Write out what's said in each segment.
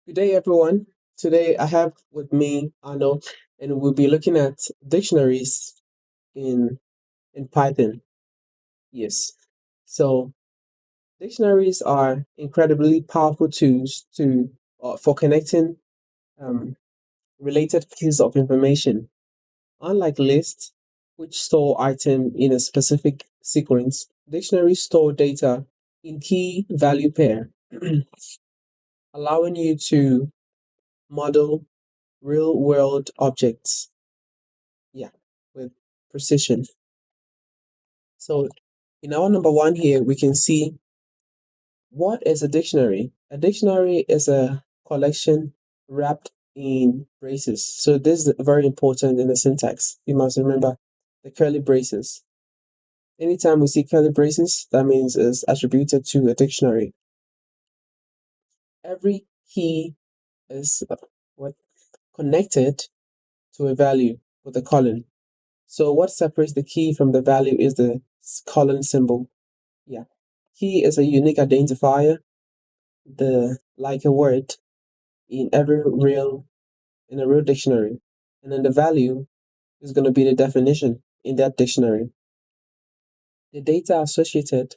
Good day, everyone. Today I have with me Arnold, and we'll be looking at dictionaries in Python. Yes. So dictionaries are incredibly powerful tools for connecting um, related pieces of information. Unlike lists, which store item in a specific sequence, dictionaries store data in key value pair, allowing you to model real world objects. Yeah, with precision. So in our number one here, we can see what is a dictionary. A dictionary is a collection wrapped in braces. So this is very important in the syntax. You must remember the curly braces. Anytime we see curly braces, that means it's attributed to a dictionary. Every key is what connected to a value with a colon. So what separates the key from the value is the colon symbol. Yeah. Key is a unique identifier, the like a word in every real in a real dictionary. And then the value is going to be the definition in that dictionary. The data associated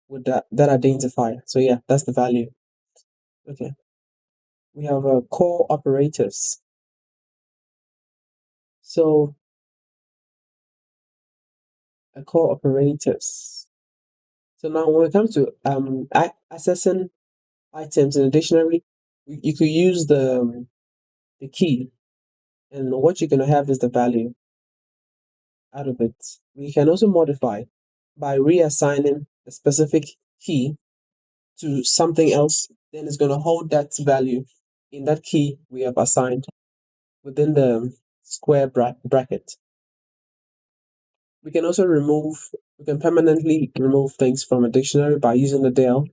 with that identifier. So yeah, that's the value. Okay. We have core operators. So core operators. So now when it comes to accessing items in a dictionary, you could use the key, and what you're gonna have is the value out of it. We can also modify by reassigning a specific key to something else, then it's gonna hold that value in that key we have assigned within the square bracket. We can permanently remove things from a dictionary by using the del.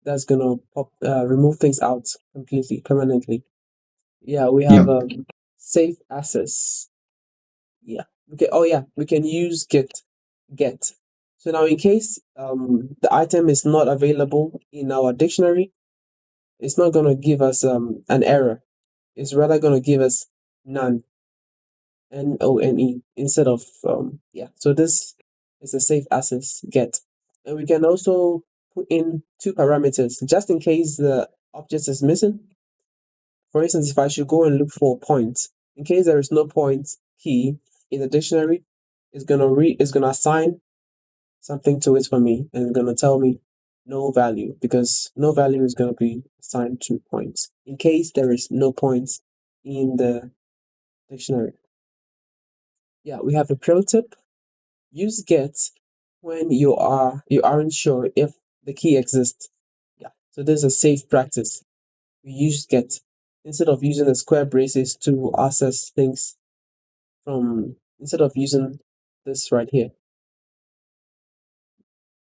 That's gonna remove things out completely, permanently. Yeah, we have Yeah, safe access. Yeah. Okay. Oh yeah, we can use get. So now in case the item is not available in our dictionary, it's not gonna give us an error. It's rather gonna give us none, none, instead of yeah. So this is a safe access get. And we can also put in two parameters just in case the object is missing. For instance, if I should go and look for points, in case there is no point key in the dictionary, it's gonna assign something to it for me, and it's gonna tell me no value, because no value is gonna be assigned to points in case there is no points in the dictionary. Yeah, we have a pro tip. Use get when you aren't sure if the key exists. Yeah, so this is a safe practice. We use get instead of using the square braces to access things from, instead of using this right here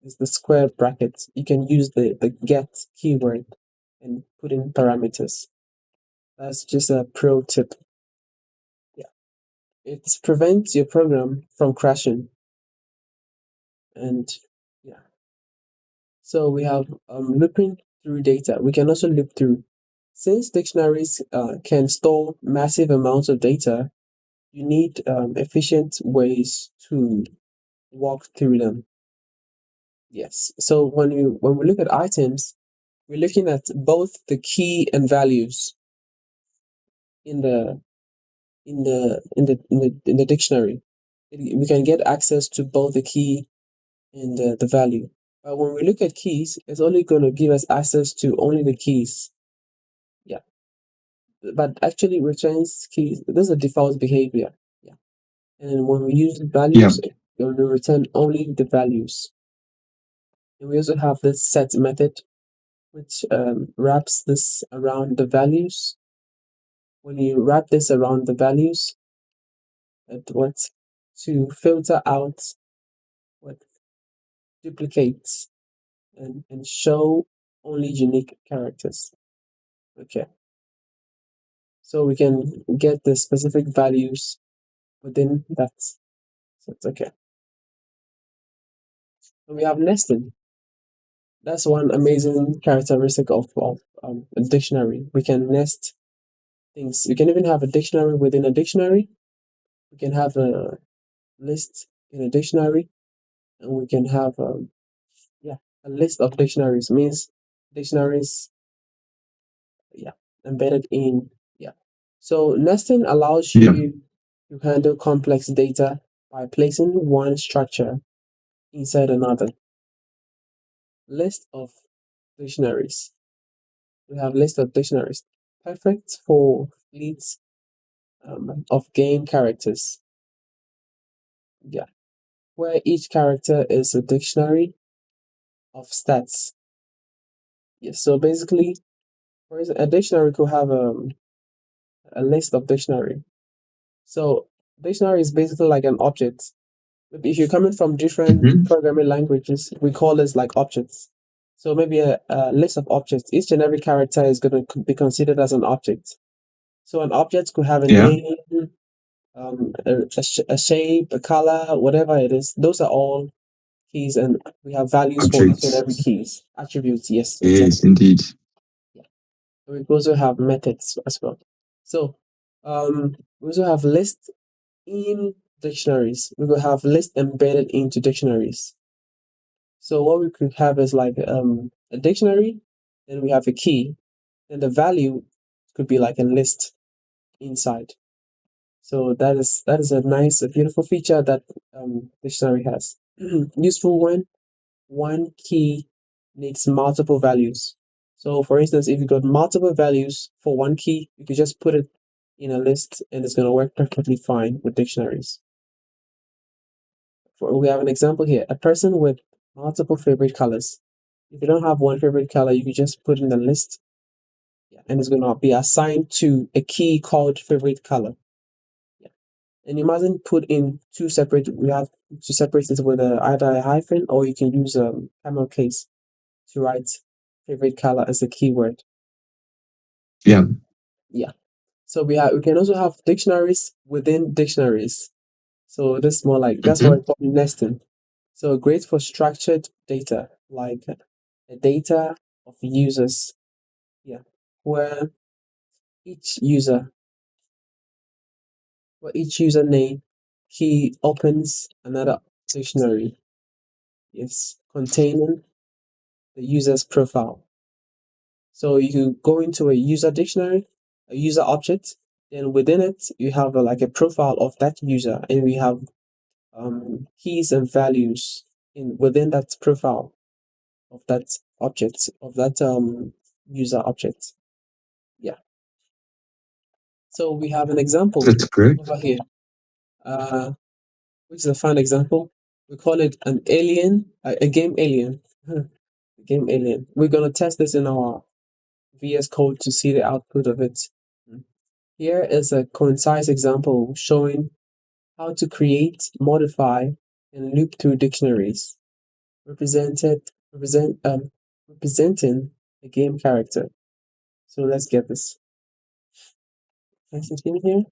is the square bracket. You can use the get keyword and put in parameters. That's just a pro tip. Yeah, it prevents your program from crashing. And yeah, so we have looping through data. We can also loop through. Since dictionaries can store massive amounts of data, you need efficient ways to walk through them. Yes. So when we look at items, we're looking at both the key and values in the in the dictionary. We can get access to both the key and the value. But when we look at keys, it's only going to give us access to only the keys. Yeah. But actually returns keys. This is a default behavior. Yeah. And when we use yeah, values, it will return only the values. And we also have this set method, which wraps this around the values. When you wrap this around the values, it works to filter out what duplicates and show only unique characters. Okay, so we can get the specific values within that. So it's okay. And we have nesting. That's one amazing characteristic of a dictionary. We can nest things. We can even have a dictionary within a dictionary. We can have a list in a dictionary, and we can have yeah, a list of dictionaries means dictionaries, yeah, embedded in, yeah. So nesting allows Yeah. you to handle complex data by placing one structure inside another. List of dictionaries. We have list of dictionaries, perfect for fleets of game characters. Yeah, where each character is a dictionary of stats. Yes, so basically, for example, a dictionary could have a list of dictionary. So dictionary is basically like an object. Maybe if you're coming from different Hmm. programming languages, we call this like objects. So maybe a list of objects. Each and every character is going to be considered as an object. So an object could have a Yeah. name, a shape, a color, whatever it is. Those are all keys, and we have values for each and Objects. every keys. Attributes, yes, Yes, exactly. indeed. Yeah. We also have methods as well. So we also have lists in dictionaries. We will have lists embedded into dictionaries. So what we could have is like a dictionary, then we have a key, and the value could be like a list inside. So that is a nice, a beautiful feature that dictionary has. Useful when one key needs multiple values. So for instance, if you got multiple values for one key, you could just put it in a list and it's gonna work perfectly fine with dictionaries. We have an example here, a person with multiple favorite colors. If you don't have one favorite color, you can just put in the list, yeah, and it's gonna be assigned to a key called favorite color. Yeah. And you mustn't put in two separate. We have to separate it with either a hyphen or you can use a camel case to write favorite color as a keyword. Yeah. Yeah. So we can also have dictionaries within dictionaries. So this is more like that's what I Hmm. call nesting. So great for structured data, like the data of users. Yeah. Where each user, where each username key opens another dictionary. Yes. Containing the user's profile. So you go into a user dictionary, a user object, and within it you have like a profile of that user, and we have keys and values in within that profile of that object of that user object. Yeah. So we have an example That's great. over here, uh, which is a fun example. We call it an alien, a game alien, a game alien. We're gonna test this in our VS Code to see the output of it. Here is a concise example showing how to create, modify, and loop through dictionaries, represented represent representing a game character. So let's get this. Nice and in here,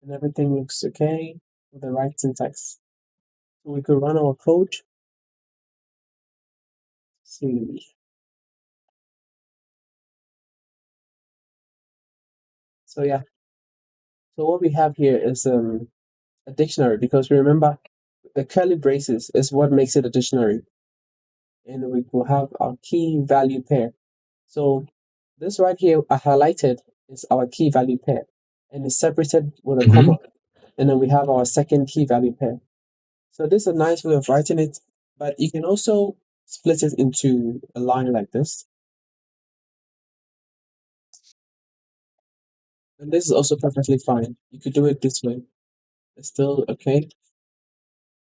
and everything looks okay with the right syntax. So we could run our code. See. So yeah. So what we have here is a dictionary because we remember the curly braces is what makes it a dictionary, and we will have our key value pair. So this right here I highlighted is our key value pair, and it's separated with a comma, Hmm. and then we have our second key value pair. So this is a nice way of writing it, but you can also split it into a line like this. And this is also perfectly fine. You could do it this way. It's still okay,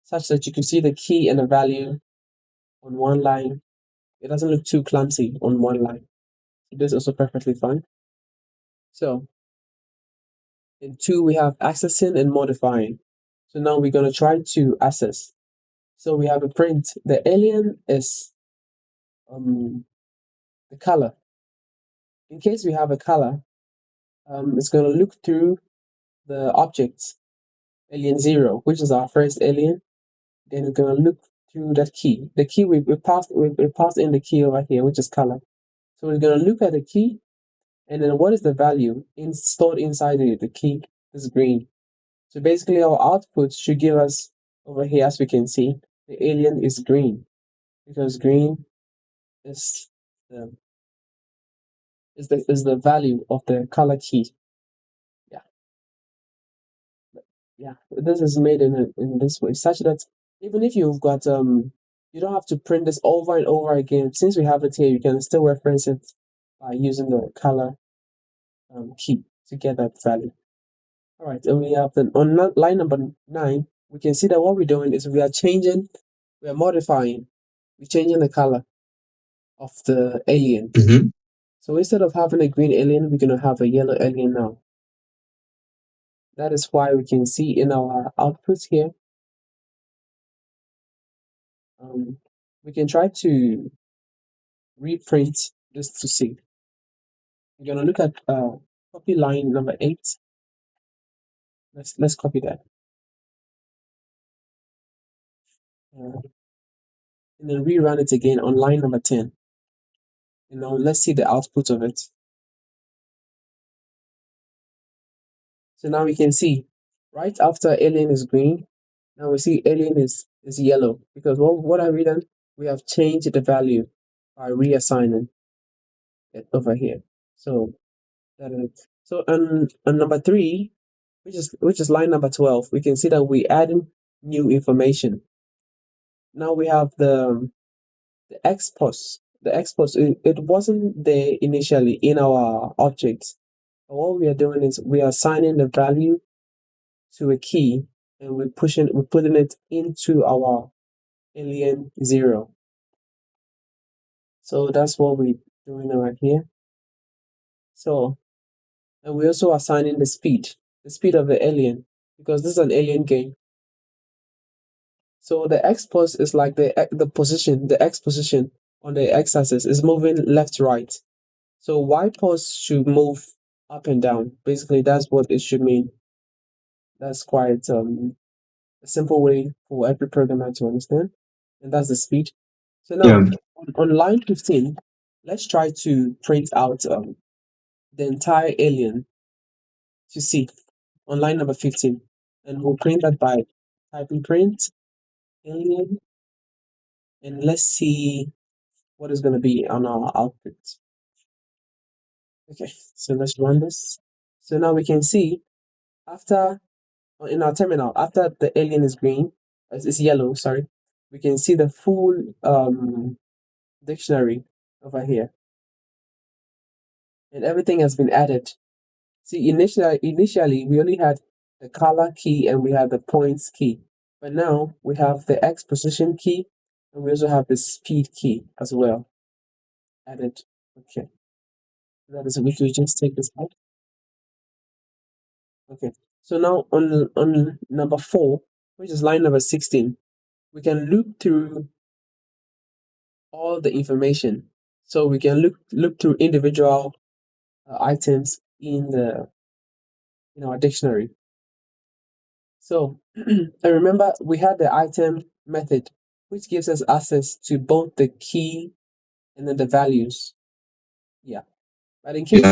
such that you can see the key and the value on one line. It doesn't look too clumsy on one line. This is also perfectly fine. So in two, we have accessing and modifying. So now we're going to try to access. So we have a print. The alien is um, the color. In case we have a color, it's going to look through the object alien zero, which is our first alien, Then we're gonna look through that key. The key we passed in the key over here, which is color. So we're gonna look at the key, and then what is the value stored inside the key is green. So basically, our output should give us over here, as we can see, the alien is green because green is the is the value of the color key. Yeah, yeah. This is made in this way, such that even if you've got you don't have to print this over and over again. Since we have it here, you can still reference it by using the color key to get that value. All right, and we have then on line number 9, we can see that what we're doing is we are modifying, we're changing the color of the alien. Mhm. So instead of having a green alien, we're gonna have a yellow alien now. That is why we can see in our outputs here, um, we can try to reprint this to see. We're gonna look at copy line number 8. Let's copy that, uh, and then rerun it again on line number 10. And now let's see the output of it. So now we can see right after alien is green, now we see alien is yellow because what have we done? We have changed the value by reassigning it over here. So that is so on number 3, which is line number 12, we can see that we adding new information. Now we have the expos. The expos it wasn't there initially in our objects. But what we are doing is we are assigning the value to a key, and we're putting it into our alien 0. So that's what we're doing right here. So, and we're also assigning the speed of the alien, because this is an alien game. So the x pos is like the position, the x position on the x-axis is moving left to right. So y pos should move up and down. Basically, that's what it should mean. That's quite a simple way for every programmer to understand, and that's the speed. So now Yeah. on line 15, let's try to print out the entire alien to see on line number 15, and we'll print that by typing print alien, and let's see what is going to be on our output. Okay, so let's run this. So now we can see after in our terminal, after the alien is green, it's yellow, sorry, we can see the full dictionary over here, and everything has been added. See, initially we only had the color key and we had the points key, but now we have the X position key and we also have the speed key as well added. Okay, that is, we could just take this out. Okay, so now on number 4, which is line number 16, we can loop through all the information. So we can look through individual items in our dictionary. So I remember we had the item method, which gives us access to both the key and then the values. Yeah. But Yeah. in case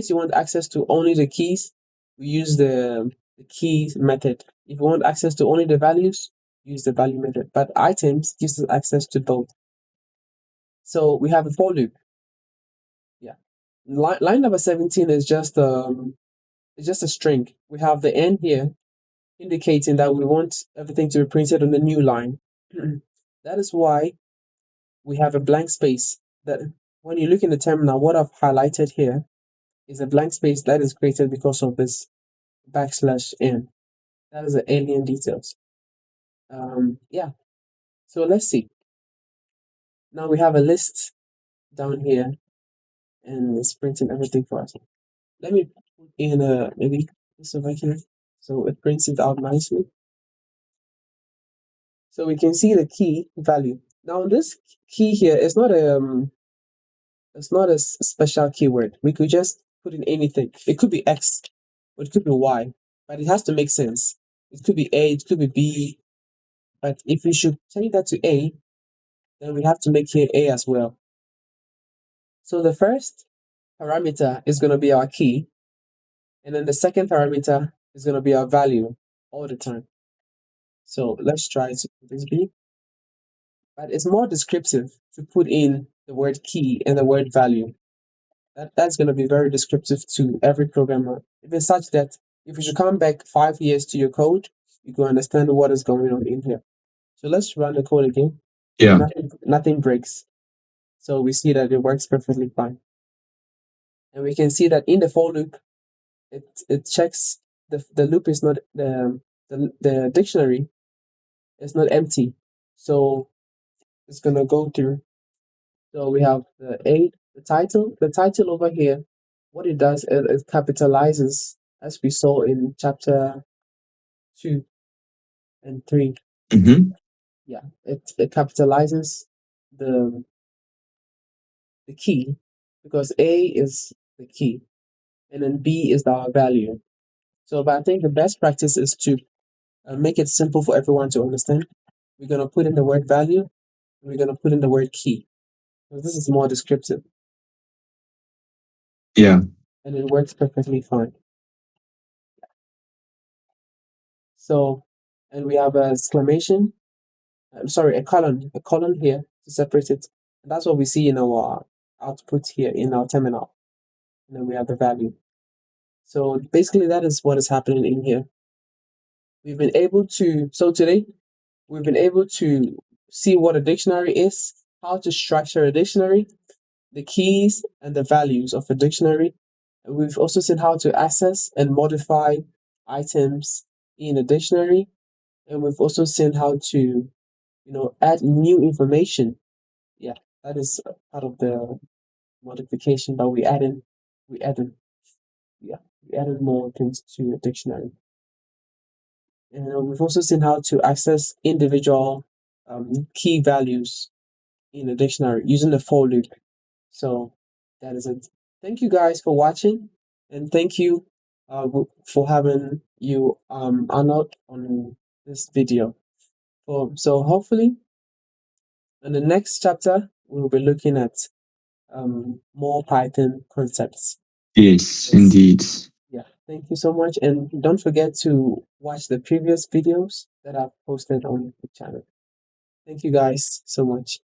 you want access to only the keys, we use the keys method. If you want access to only the values, use the value method. But items gives us access to both. So we have a for loop. Yeah. Line number 17 is just it's just a string. We have the end here indicating that we want everything to be printed on the new line. That is why we have a blank space. That when you look in the terminal, what I've highlighted here is a blank space that is created because of this \n. That is the alien details. Yeah. So let's see. Now we have a list down here, and it's printing everything for us. Let me put in maybe this over here, so it prints it out nicely. So we can see the key value. Now this key here is not it's not a special keyword. We could just put in anything. It could be X or it could be Y, but it has to make sense. It could be A, it could be B, but if we should change that to A, then we have to make here A as well. So the first parameter is going to be our key, and then the second parameter is going to be our value all the time. So let's try to put this B. But it's more descriptive to put in the word key and the word value. That's going to be very descriptive to every programmer. If it's such that if you should come back 5 years to your code, you can understand what is going on in here. So let's run the code again. Yeah. Nothing breaks. So we see that it works perfectly fine. And we can see that in the for loop, it checks the loop is not the dictionary is not empty. So it's gonna go through. So we have the A, the title. The title over here, what it does, it capitalizes as we saw in chapter 2 and 3. Mm-hmm. Yeah, it capitalizes the the key because A is the key and then B is our value. So, but I think the best practice is to make it simple for everyone to understand. We're gonna put in the word value, and we're gonna put in the word key. Because this is more descriptive, Yeah. and it works perfectly fine. So, and we have a exclamation. I'm sorry, a colon here to separate it. And that's what we see in our output here in our terminal. And then we have the value. So basically, that is what is happening in here. We've been able to. So today, we've been able to see what a dictionary is, how to structure a dictionary, the keys and the values of a dictionary. We've also seen how to access and modify items in a dictionary, and we've also seen how to, add new information. Yeah, that is part of the modification. But yeah, we added more things to a dictionary, and we've also seen how to access individual key values in a dictionary using the for loop. So that is it. Thank you guys for watching, and thank you for having you Arnold on this video. So hopefully in the next chapter we'll be looking at more Python concepts. Yes, Yes. indeed. Yeah. Thank you so much, and don't forget to watch the previous videos that I've posted on the channel. Thank you guys so much.